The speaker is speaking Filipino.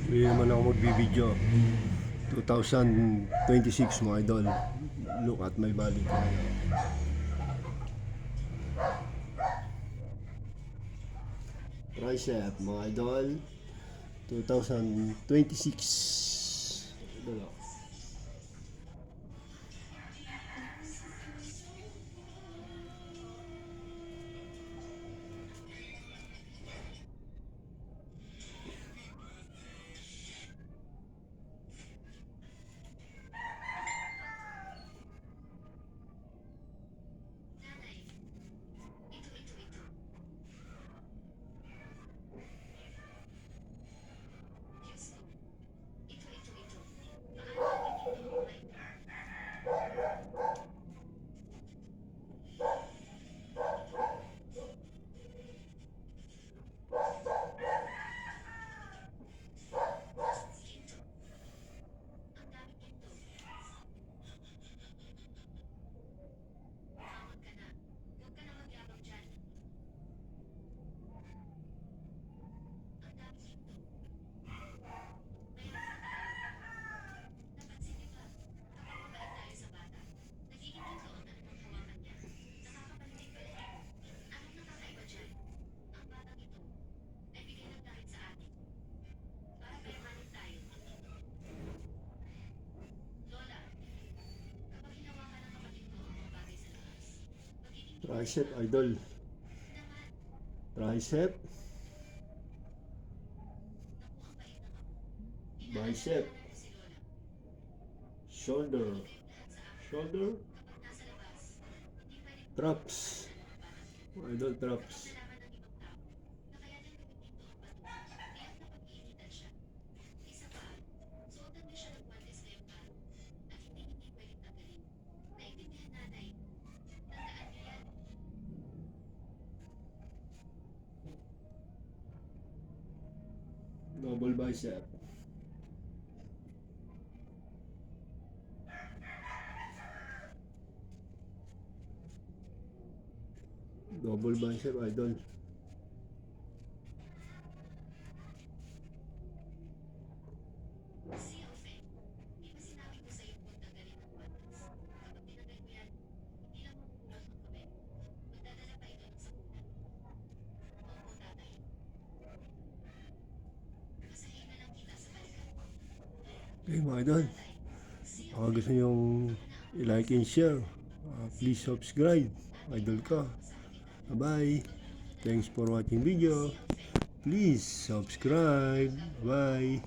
Hindi naman ako magbibideo. 2026 mga idol. Look at my body ko ngayon. Tricep mga idol. 2026. Idol ako. Tricep idol. Tricep. Bicep. Shoulder. Shoulder. Traps. Idol traps. Double bicep. Double bicep idol. Okay mga idol, baka gusto nyong i-like and share, please subscribe. Idol ka. Bye. Thanks for watching video. Please subscribe. Bye.